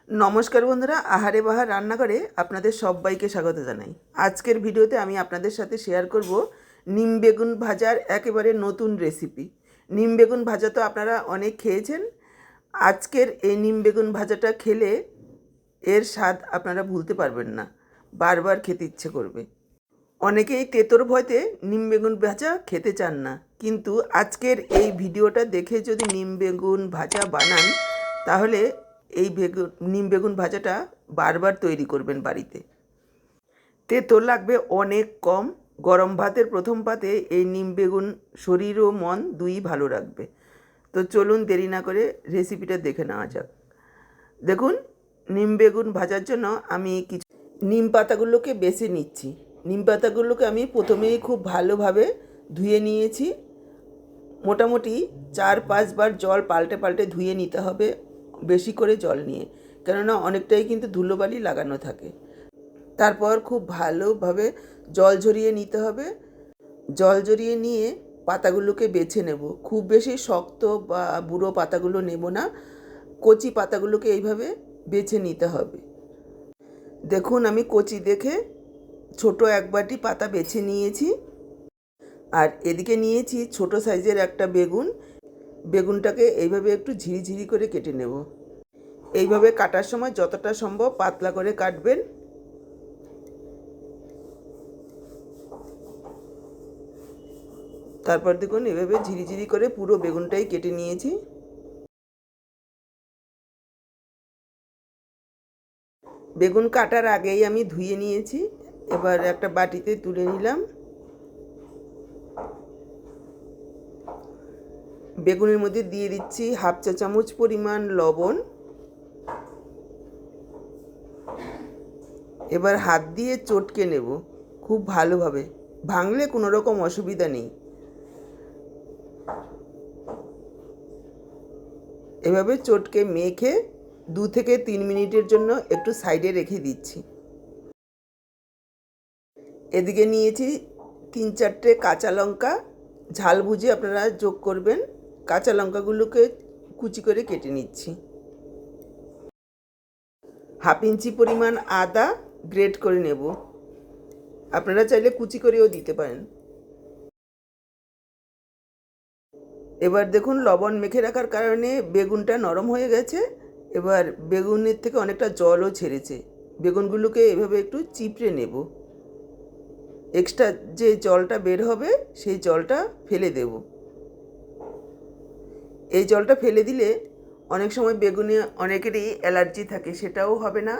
নমস্কার বন্ধুরা, আহারে বাহার রান্নাঘরে আপনাদের সবাইকে স্বাগত জানাই। আজকের ভিডিওতে আমি আপনাদের সাথে শেয়ার করব নিম বেগুন ভাজার একেবারে নতুন রেসিপি। নিম বেগুন ভাজা তো আপনারা অনেক খেয়েছেন। আজকের এই নিম বেগুন ভাজাটা খেলে এর স্বাদ আপনারা ভুলতে পারবেন না, বারবার খেতে ইচ্ছে করবে। অনেকেই তেঁতোর ভয়তে নিম বেগুন ভাজা খেতে চান না, কিন্তু আজকের এই ভিডিওটা দেখে যদি নিম বেগুন ভাজা বানান তাহলে এই নিম বেগুন ভাজাটা বারবার তৈরি করবেন বাড়িতে। তেতো লাগবে অনেক কম। গরম ভাতের প্রথম পাতে এই নিম বেগুন শরীর ও মন দুই ভালো রাখবে। তো চলুন দেরি না করে রেসিপিটা দেখে নেওয়া যাক। দেখুন, নিম বেগুন ভাজার জন্য আমি কিছু নিম পাতাগুলোকে বেছে নিচ্ছি। নিম পাতাগুলোকে আমি প্রথমেই খুব ভালোভাবে ধুয়ে নিয়েছি। মোটামুটি 4-5 বার জল পাল্টে পাল্টে ধুয়ে নিতে হবে, বেশি করে জল নিয়ে, কেননা অনেকটাই কিন্তু ধুলোবালি লাগানো থাকে। তারপর খুব ভালোভাবে জল ঝরিয়ে নিতে হবে। জল ঝরিয়ে নিয়ে পাতাগুলোকে বেছে নেব। খুব বেশি শক্ত বা বুড়ো পাতাগুলো নেব না, কচি পাতাগুলোকে এইভাবে বেছে নিতে হবে। দেখুন, আমি কচি দেখে ছোট এক বাটি পাতা বেছে নিয়েছি। আর এদিকে নিয়েছি ছোট সাইজের একটা বেগুন। বেগুনটাকে এইভাবে একটু ঝিরিঝিরি করে কেটে নেব। এইভাবে কাটার সময় যতটা সম্ভব পাতলা করে কাটবেন। তারপর দেখুন, এভাবে ঝিরিঝিরি করে পুরো বেগুনটাই কেটে নিয়েছি। বেগুন কাটার আগেই আমি ধুয়ে নিয়েছি। এবার একটা বাটিতে তুলে নিলাম। বেগুনের মধ্যে দিয়ে দিচ্ছি 1/2 চা চামচ পরিমাণ লবণ। এবার হাত দিয়ে চটকে নেব খুব ভালোভাবে, ভাঙলে কোনো রকম অসুবিধা নেই। এভাবে চটকে মেখে 2 থেকে 3 মিনিটের জন্য একটু সাইডে রেখে দিচ্ছি। এদিকে নিয়েছি 3-4টে কাঁচা লঙ্কা। ঝাল বুঝে আপনারা যোগ করবেন। কাঁচা লঙ্কাগুলোকে কুচি করে কেটে নিচ্ছি। 1/2 ইঞ্চি পরিমাণ আদা গ্রেট করে নেব। আপনারা চাইলে কুচি করেও দিতে পারেন। এবার দেখুন, লবণ মেখে রাখার কারণে বেগুনটা নরম হয়ে গেছে। এবার বেগুনের থেকে অনেকটা জলও ছেড়েছে। বেগুনগুলোকে এভাবে একটু চিপড়ে নেব। এক্সট্রা যে জলটা বের হবে সেই জলটা ফেলে দেব। এই জলটা ফেলে দিলে অনেক সময় বেগুনে অনেকেরই অ্যালার্জি থাকে, সেটাও হবে না।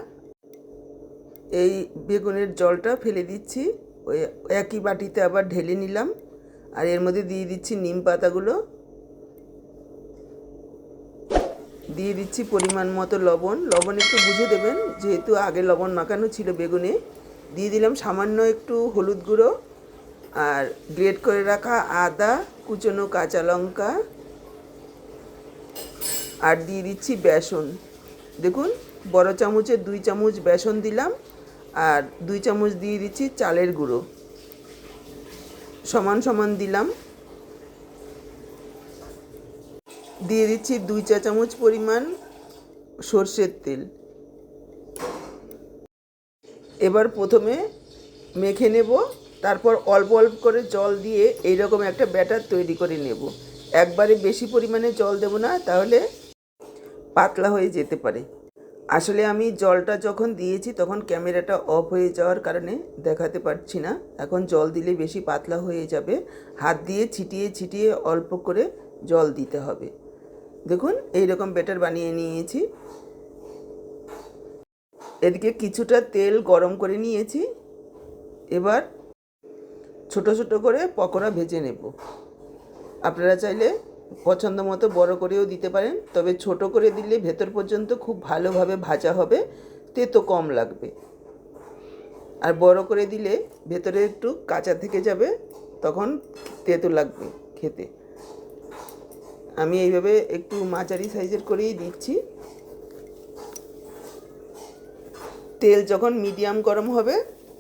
এই বেগুনের জলটা ফেলে দিচ্ছি। ওই একই বাটিতে আবার ঢেলে নিলাম। আর এর মধ্যে দিয়ে দিচ্ছি নিম পাতাগুলো, দিয়ে দিচ্ছি পরিমাণ মতো লবণ। লবণ একটু বুঝে দেবেন, যেহেতু আগে লবণ মাখানো ছিল বেগুনে। দিয়ে দিলাম সামান্য একটু হলুদ গুঁড়ো, আর গ্রেট করে রাখা আদা, কুচনো কাঁচা লঙ্কা, আর দিয়ে দিচ্ছি বেসন। দেখুন, বড় চামচের 2 চামচ বেসন দিলাম, আর 2 চামচ দিয়ে দিচ্ছি চালের গুঁড়ো। সমান সমান দিলাম। দিয়ে দিচ্ছি 2 চা চামচ পরিমাণ সর্ষের তেল। এবার প্রথমে মেখে নেব, তারপর অল্প অল্প করে জল দিয়ে এইরকম একটা ব্যাটার তৈরি করে নেব। একবারে বেশি পরিমাণে জল দেব না, তাহলে পাতলা হয়ে যেতে পারে। আসলে আমি জলটা যখন দিয়েছি তখন ক্যামেরাটা অফ হয়ে যাওয়ার কারণে দেখাতে পারছি না। এখন জল দিলে বেশি পাতলা হয়ে যাবে। হাত দিয়ে ছিটিয়ে ছিটিয়ে অল্প করে জল দিতে হবে। দেখুন, এইরকম ব্যাটার বানিয়ে নিয়েছি। এদিকে কিছুটা তেল গরম করে নিয়েছি। এবার ছোট ছোট করে পকোড়া ভেজে নেব। আপনারা চাইলে পছন্দ মতো বড় করেও দিতে পারেন, তবে ছোট করে দিলে ভেতর পর্যন্ত খুব ভালোভাবে ভাজা হবে, তেতো কম লাগবে। আর বড় করে দিলে ভেতরে একটু কাঁচা থেকে যাবে, তখন তেতো লাগবে খেতে। আমি এইভাবে একটু মাঝারি সাইজের করেই দিচ্ছি। তেল যখন মিডিয়াম গরম হবে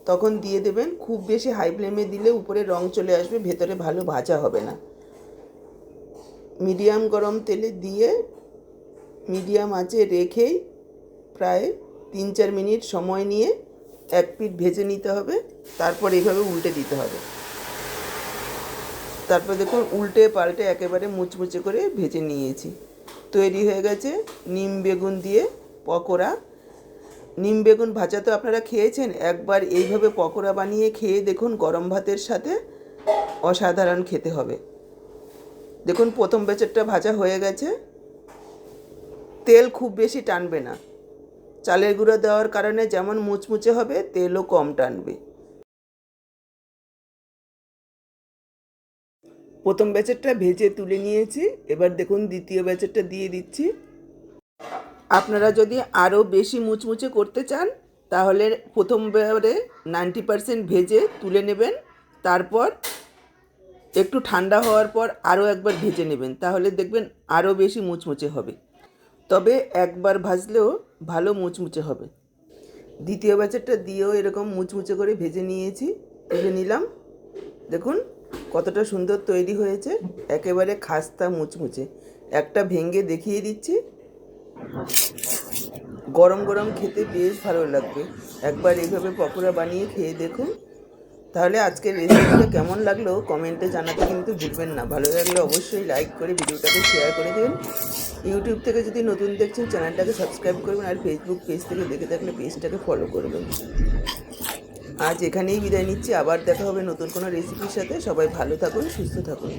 তখন দিয়ে দেবেন। খুব বেশি হাই ফ্লেমে দিলে উপরে রং চলে আসবে, ভেতরে ভালো ভাজা হবে না। মিডিয়াম গরম তেলে দিয়ে মিডিয়াম আঁচে রেখেই প্রায় 3-4 মিনিট সময় নিয়ে এক পিঠ ভেজে নিতে হবে, তারপর এইভাবে উল্টে দিতে হবে। তারপর দেখুন উল্টে পাল্টে একেবারে মুচমুচে করে ভেজে নিয়েছি। তৈরি হয়ে গেছে নিম বেগুন দিয়ে পকোড়া। নিম বেগুন ভাজা তো আপনারা খেয়েছেন, একবার এইভাবে পকোড়া বানিয়ে খেয়ে দেখুন, গরম ভাতের সাথে অসাধারণ খেতে হবে। দেখুন প্রথম ব্যাচেরটা ভাজা হয়ে গেছে, তেল খুব বেশি টানবে না। চালের গুঁড়ো দেওয়ার কারণে যেমন মুচমুচে হবে, তেলও কম টানবে। প্রথম ব্যাচেরটা ভেজে তুলে নিয়েছি, এবার দেখুন দ্বিতীয় ব্যাচেরটা দিয়ে দিচ্ছি। আপনারা যদি আরও বেশি মুচমুচে করতে চান তাহলে প্রথমবারে 90% ভেজে তুলে নেবেন, তারপর একটু ঠান্ডা হওয়ার পর আরও একবার ভেজে নেবেন, তাহলে দেখবেন আরও বেশি মুচমুচে হবে। তবে একবার ভাজলেও ভালো মুচমুচে হবে। দ্বিতীয় ব্যাচেরটা দিয়েও এরকম মুচমুচে করে ভেজে নিয়েছি, তুলে নিলাম। দেখুন কতটা সুন্দর তৈরি হয়েছে, একেবারে খাস্তা মুচমুচে। একটা ভেঙে দেখিয়ে দিচ্ছি, গরম গরম খেতে বেশ ভালো লাগবে। একবার এইভাবে পকোড়া বানিয়ে খেয়ে দেখুন। তাহলে আজকের রেসিপিটা কেমন লাগলো কমেন্টে জানাতে কিন্তু ভুলবেন না। ভালো লাগলে অবশ্যই লাইক করে ভিডিওটাকে শেয়ার করে দেবেন। ইউটিউব থেকে যদি নতুন দেখছেন চ্যানেলটাকে সাবস্ক্রাইব করবেন, আর ফেসবুক পেজ থেকে দেখে থাকলে পেজটাকে ফলো করবেন। আজ এখানেই বিদায় নিচ্ছি, আবার দেখা হবে নতুন কোনো রেসিপির সাথে। সবাই ভালো থাকুন, সুস্থ থাকুন।